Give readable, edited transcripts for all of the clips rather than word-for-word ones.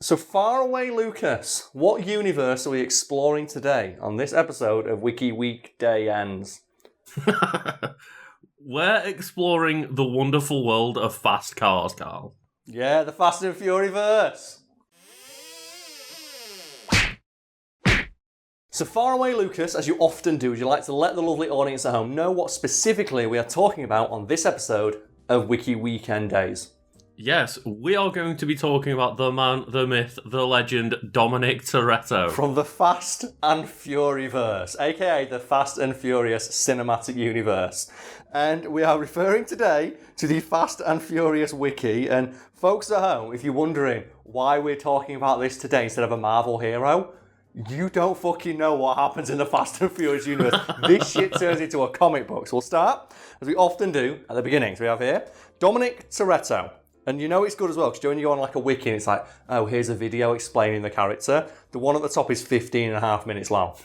So far away, Lucas, what universe are we exploring today on this episode of Wiki Weekday Ends? We're exploring the wonderful world of fast cars, Karl. Yeah, the Fast and Furious-verse. So far away, Lucas, as you often do, would you like to let the lovely audience at home know what specifically we are talking about on this episode of Wiki Weekend Days? Yes, we are going to be talking about the man, the myth, the legend, Dominic Toretto. From the Fast and Fury-verse, aka the Fast and Furious Cinematic Universe. And we are referring today to the Fast and Furious Wiki. And folks at home, if you're wondering why we're talking about this today instead of a Marvel hero, you don't fucking know what happens in the Fast and Furious universe. This shit turns into a comic book. So we'll start, as we often do, at the beginning. So we have here Dominic Toretto. And you know it's good as well, because when you go on like a wiki and it's like, oh, here's a video explaining the character. The one at the top is 15 and a half minutes long.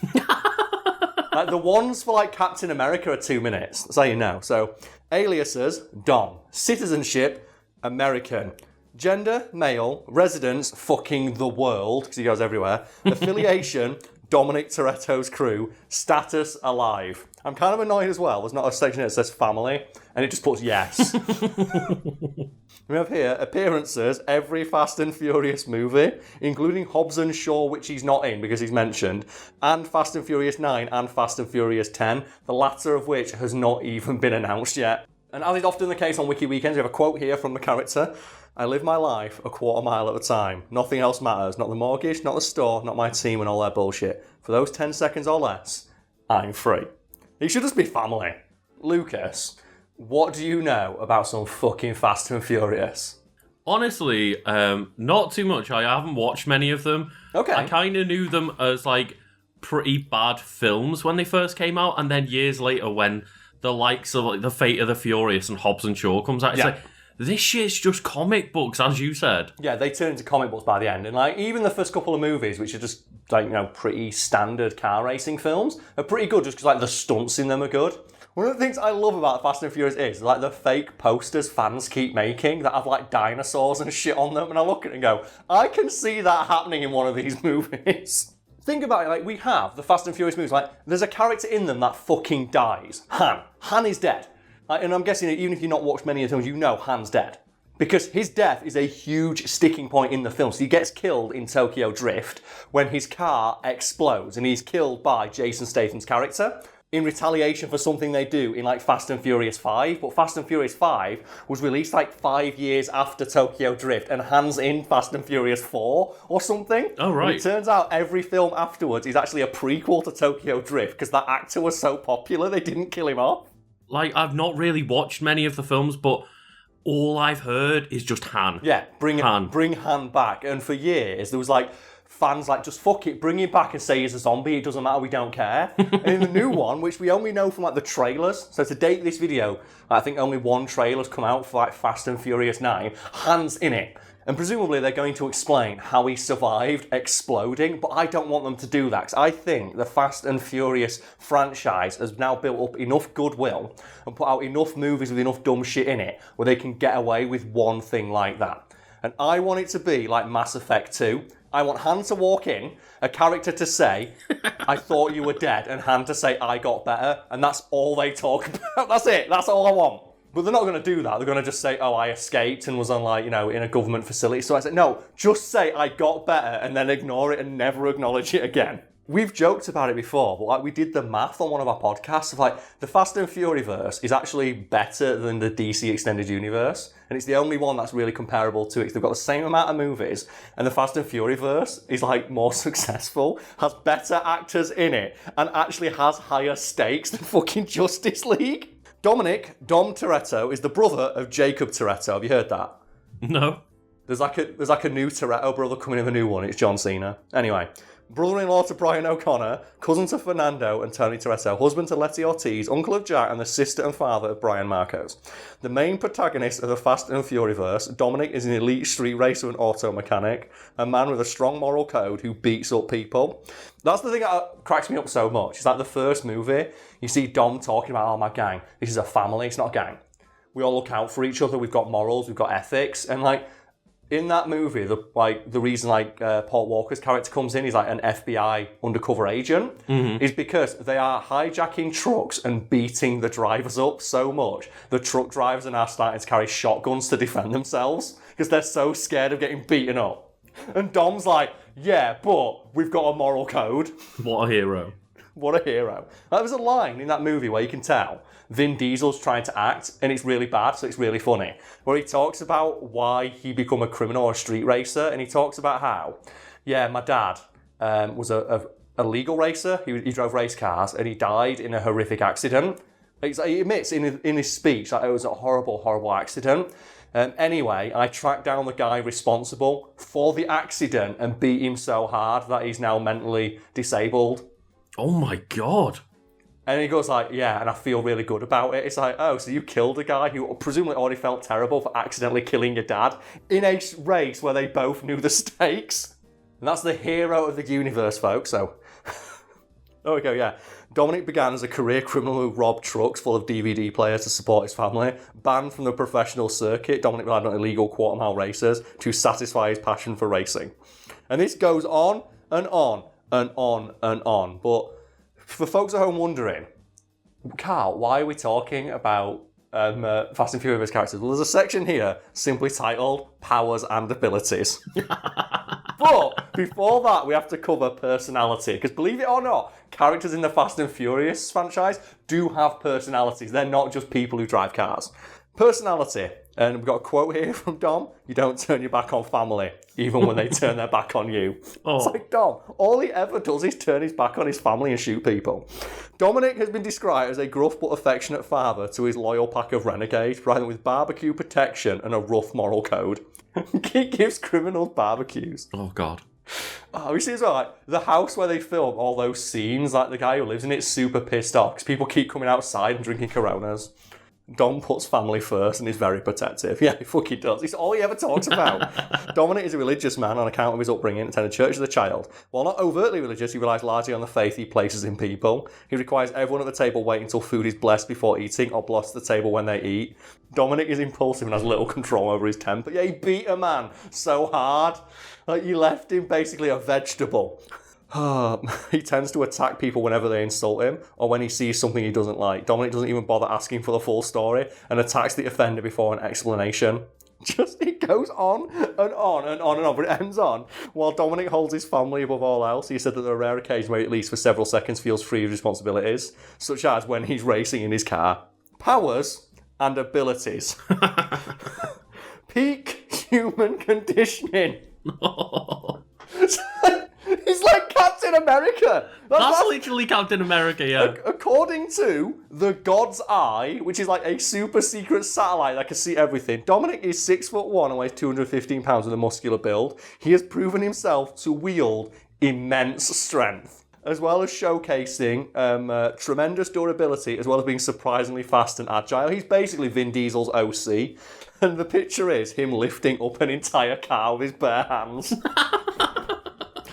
Like the ones for like Captain America are 2 minutes. That's how you know. So, aliases, Dom. Citizenship, American. Gender, male. Residence, fucking the world, because he goes everywhere. Affiliation, Dominic Toretto's crew. Status, alive. I'm kind of annoyed as well. There's not a section that says family, and it just puts yes. We have here appearances, every Fast and Furious movie, including Hobbs and Shaw, which he's not in because he's mentioned, and Fast and Furious 9 and Fast and Furious 10, the latter of which has not even been announced yet. And as is often the case on Wiki Weekends, we have a quote here from the character. I live my life a quarter mile at a time. Nothing else matters. Not the mortgage, not the store, not my team and all their bullshit. For those 10 seconds or less, I'm free. He should just be family. Lucas, what do you know about some fucking Fast and Furious? Honestly, not too much. I haven't watched many of them. Okay. I kind of knew them as like pretty bad films when they first came out, and then years later when the likes of like The Fate of the Furious and Hobbs and Shaw comes out, it's like, this shit's just comic books, as you said. Yeah, they turn into comic books by the end. And like even the first couple of movies, which are just like, you know, pretty standard car racing films, are pretty good just because like the stunts in them are good. One of the things I love about Fast and Furious is like the fake posters fans keep making that have like dinosaurs and shit on them. And I look at it and go, I can see that happening in one of these movies. Think about it, like we have the Fast and Furious movies, like there's a character in them that fucking dies. Han. Han is dead. And I'm guessing that even if you've not watched many of the films, you know Han's dead. Because his death is a huge sticking point in the film. So he gets killed in Tokyo Drift when his car explodes and he's killed by Jason Statham's character in retaliation for something they do in like Fast and Furious 5. But Fast and Furious 5 was released like 5 years after Tokyo Drift and Han's in Fast and Furious 4 or something. Oh, right. And it turns out every film afterwards is actually a prequel to Tokyo Drift because that actor was so popular they didn't kill him off. Like, I've not really watched many of the films, but all I've heard is just Han. Yeah, bring Han back. And for years, there was like, fans like, just fuck it, bring him back and say he's a zombie, it doesn't matter, we don't care. And in the new one, which we only know from like the trailers, so to date this video, I think only one trailer's come out for like Fast and Furious 9, Han's in it. And presumably they're going to explain how he survived exploding, but I don't want them to do that, because I think the Fast and Furious franchise has now built up enough goodwill and put out enough movies with enough dumb shit in it where they can get away with one thing like that. And I want it to be like Mass Effect 2. I want Han to walk in, a character to say, I thought you were dead, and Han to say, I got better, and that's all they talk about. That's it, that's all I want. But they're not going to do that. They're going to just say, oh, I escaped and was on, like, you know, in a government facility. So I said, no, just say I got better and then ignore it and never acknowledge it again. We've joked about it before, but like we did the math on one of our podcasts of like the Fast and Fury-verse is actually better than the DC Extended Universe. And it's the only one that's really comparable to it. They've got the same amount of movies and the Fast and Fury-verse is like more successful, has better actors in it, and actually has higher stakes than fucking Justice League. Dom Toretto is the brother of Jacob Toretto. Have you heard that? No. There's like a new Toretto brother coming in, a new one. It's John Cena. Anyway, brother-in-law to Brian O'Connor, cousin to Fernando and Tony Toretto, husband to Letty Ortiz, uncle of Jack, and the sister and father of Brian Marcos. The main protagonist of the Fast and Furious, Dominic is an elite street racer and auto mechanic, a man with a strong moral code who beats up people. That's the thing that cracks me up so much. It's like the first movie, you see Dom talking about, oh, my gang, this is a family, it's not a gang. We all look out for each other, we've got morals, we've got ethics, and like, in that movie, the reason Paul Walker's character comes in, he's like an FBI undercover agent, is because they are hijacking trucks and beating the drivers up so much. The truck drivers are now starting to carry shotguns to defend themselves because they're so scared of getting beaten up. And Dom's like, yeah, but we've got a moral code. What a hero. What a hero. That was a line in that movie where you can tell Vin Diesel's trying to act, and it's really bad, so it's really funny, where he talks about why he become a criminal or a street racer, and he talks about how, yeah, my dad was a legal racer. He drove race cars, and he died in a horrific accident. He admits in his speech that it was a horrible, horrible accident. Anyway, I tracked down the guy responsible for the accident and beat him so hard that he's now mentally disabled. Oh my God. And he goes like, yeah, and I feel really good about it. It's like, oh, so you killed a guy who presumably already felt terrible for accidentally killing your dad in a race where they both knew the stakes. And that's the hero of the universe, folks. So, there we go, yeah. Dominic began as a career criminal who robbed trucks full of DVD players to support his family. Banned from the professional circuit, Dominic relied on illegal quarter-mile racers to satisfy his passion for racing. And this goes on and on and on and on. But for folks at home wondering, Karl, why are we talking about Fast and Furious characters? Well, there's a section here simply titled Powers and Abilities. But before that, we have to cover personality. Because believe it or not, characters in the Fast and Furious franchise do have personalities. They're not just people who drive cars. Personality. And we've got a quote here from Dom. You don't turn your back on family, even when they turn their back on you. Oh. It's like, Dom, all he ever does is turn his back on his family and shoot people. Dominic has been described as a gruff but affectionate father to his loyal pack of renegades, providing with barbecue protection and a rough moral code. He gives criminals barbecues. Oh, God. Oh, we see as well, like, the house where they film all those scenes, like the guy who lives in it's super pissed off because people keep coming outside and drinking Coronas. Dom puts family first and is very protective. Yeah, he fucking does. It's all he ever talks about. Dominic is a religious man on account of his upbringing, attended church as a child. While not overtly religious, he relies largely on the faith he places in people. He requires everyone at the table wait until food is blessed before eating or bless the table when they eat. Dominic is impulsive and has little control over his temper. Yeah, he beat a man so hard. Like, you left him basically a vegetable. He tends to attack people whenever they insult him or when he sees something he doesn't like. Dominic doesn't even bother asking for the full story and attacks the offender before an explanation. Just, it goes on and on and on and on, but it ends on. While Dominic holds his family above all else, he said that there are rare occasions where he, at least for several seconds, feels free of responsibilities, such as when he's racing in his car. Powers and abilities. Peak human conditioning. He's like Captain America. That's literally Captain America, yeah. According to the God's Eye, which is like a super secret satellite that can see everything, Dominic is 6'1" and weighs 215 pounds with a muscular build. He has proven himself to wield immense strength, as well as showcasing tremendous durability, as well as being surprisingly fast and agile. He's basically Vin Diesel's OC. And the picture is him lifting up an entire car with his bare hands.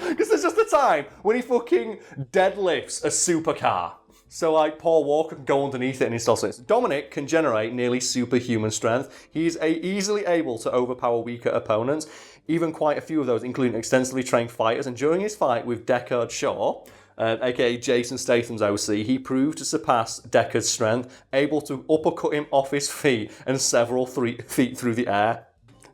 Because there's just a time when he fucking deadlifts a supercar. So, like, Paul Walker can go underneath it and install it. Dominic can generate nearly superhuman strength. He's easily able to overpower weaker opponents, even quite a few of those, including extensively trained fighters. And during his fight with Deckard Shaw, aka Jason Statham's OC, he proved to surpass Deckard's strength, able to uppercut him off his feet and several feet through the air.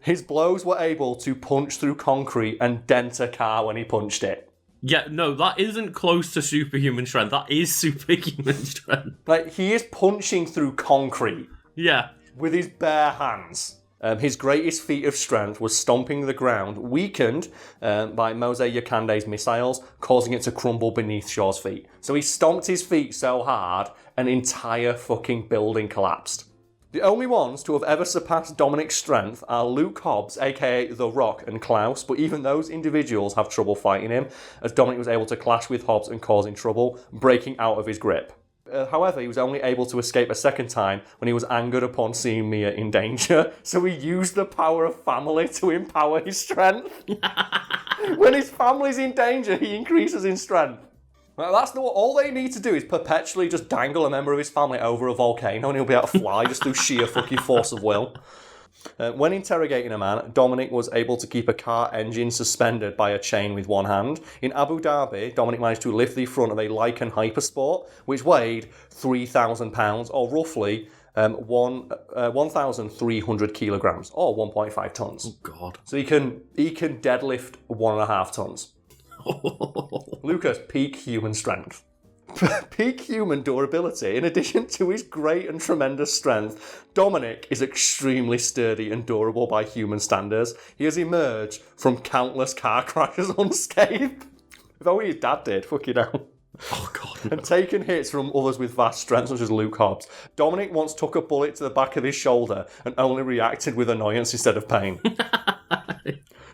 His blows were able to punch through concrete and dent a car when he punched it. Yeah, no, that isn't close to superhuman strength. That is superhuman strength. Like, he is punching through concrete. Yeah. With his bare hands. His greatest feat of strength was stomping the ground, weakened by Mose Yokande's missiles, causing it to crumble beneath Shaw's feet. So he stomped his feet so hard, an entire fucking building collapsed. The only ones to have ever surpassed Dominic's strength are Luke Hobbs, aka The Rock, and Klaus, but even those individuals have trouble fighting him, as Dominic was able to clash with Hobbs and cause him trouble, breaking out of his grip. However, he was only able to escape a second time when he was angered upon seeing Mia in danger, so he used the power of family to empower his strength. When his family's in danger, he increases in strength. Well, all they need to do is perpetually just dangle a member of his family over a volcano and he'll be able to fly just through sheer fucking force of will. When interrogating a man, Dominic was able to keep a car engine suspended by a chain with one hand. In Abu Dhabi, Dominic managed to lift the front of a Lycan Hypersport, which weighed 3,000 pounds, or roughly 1,300 kilograms, or 1.5 tons. Oh, God. So he can deadlift 1.5 tons. Lucas, peak human strength. Peak human durability. In addition to his great and tremendous strength, Dominic is extremely sturdy and durable by human standards. He has emerged from countless car crashes unscathed. If only his dad did, fucking hell. Oh, God. No. And taken hits from others with vast strength, such as Luke Hobbs. Dominic once took a bullet to the back of his shoulder and only reacted with annoyance instead of pain.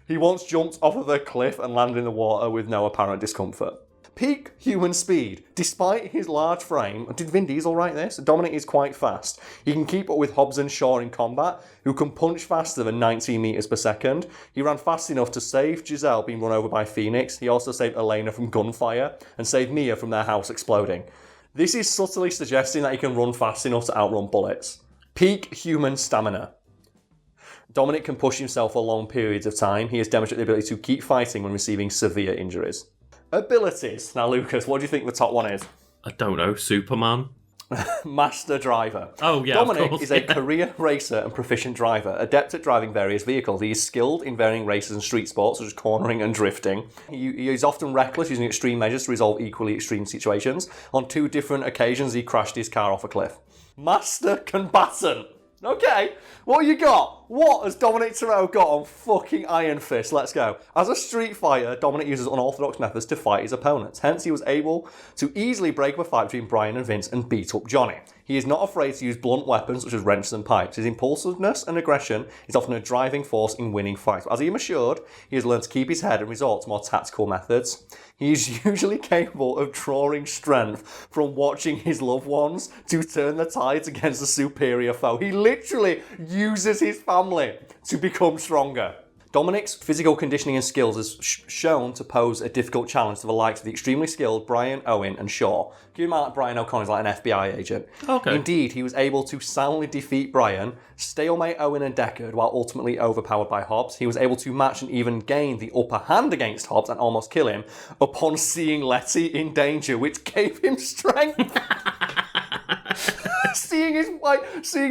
He once jumped off of a cliff and landed in the water with no apparent discomfort. Peak human speed. Despite his large frame, did Vin Diesel write this? Dominic is quite fast. He can keep up with Hobbs and Shaw in combat, who can punch faster than 19 metres per second. He ran fast enough to save Giselle being run over by Phoenix. He also saved Elena from gunfire and saved Mia from their house exploding. This is subtly suggesting that he can run fast enough to outrun bullets. Peak human stamina. Dominic can push himself for long periods of time. He has demonstrated the ability to keep fighting when receiving severe injuries. Abilities. Now, Lucas, what do you think the top one is? I don't know. Superman? Master driver. Oh, yeah, Dominic of course, is a career racer and proficient driver, adept at driving various vehicles. He is skilled in varying races and street sports, such as cornering and drifting. He is often reckless, using extreme measures to resolve equally extreme situations. On 2 different occasions, he crashed his car off a cliff. Master combatant. Okay, what you got? What has Dominic Toretto got on fucking Iron Fist? Let's go. As a street fighter, Dominic uses unorthodox methods to fight his opponents. Hence, he was able to easily break up a fight between Brian and Vince and beat up Johnny. He is not afraid to use blunt weapons such as wrenches and pipes. His impulsiveness and aggression is often a driving force in winning fights. As he matured, he has learned to keep his head and resort to more tactical methods. He is usually capable of drawing strength from watching his loved ones to turn the tides against a superior foe. He literally uses his family to become stronger. Dominic's physical conditioning and skills is shown to pose a difficult challenge to the likes of the extremely skilled Brian, Owen and Shaw. Keep in mind that Brian O'Connor is like an FBI agent. Okay. Indeed, he was able to soundly defeat Brian, stalemate Owen and Deckard while ultimately overpowered by Hobbs. He was able to match and even gain the upper hand against Hobbs and almost kill him upon seeing Letty in danger, which gave him strength. Seeing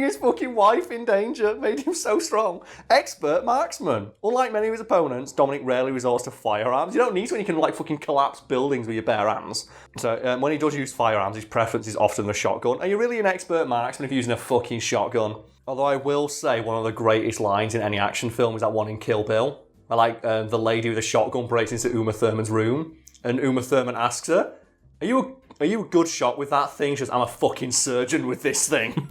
his fucking wife in danger made him so strong. Expert marksman. Unlike many of his opponents, Dominic rarely resorts to firearms. You don't need to when you can fucking collapse buildings with your bare hands. So when he does use firearms, his preference is often the shotgun. Are you really an expert marksman if you're using a fucking shotgun? Although I will say one of the greatest lines in any action film is that one in Kill Bill. I like the lady with a shotgun breaks into Uma Thurman's room, and Uma Thurman asks her, Are you a good shot with that thing? She says, I'm a fucking surgeon with this thing.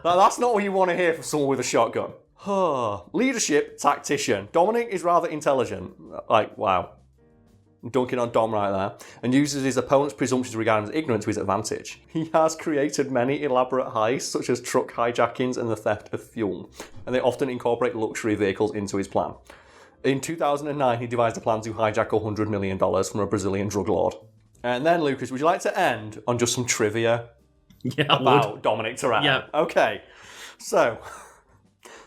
That's not what you want to hear from someone with a shotgun. Leadership, tactician. Dominic is rather intelligent. Wow. Dunking on Dom right there. And uses his opponent's presumptions regarding his ignorance to his advantage. He has created many elaborate heists, such as truck hijackings and the theft of fuel. And they often incorporate luxury vehicles into his plan. In 2009, he devised a plan to hijack $100 million from a Brazilian drug lord. And then, Lucas, would you like to end on just some trivia about Dominic Toretto? Yeah. Okay. So,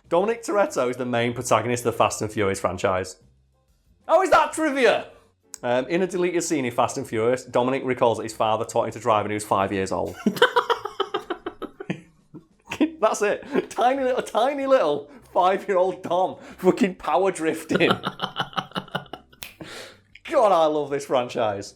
Dominic Toretto is the main protagonist of the Fast and Furious franchise. Oh, is that trivia? In a deleted scene in Fast and Furious, Dominic recalls that his father taught him to drive when he was 5 years old. That's it. Tiny little 5-year-old Dom fucking power drifting. God, I love this franchise.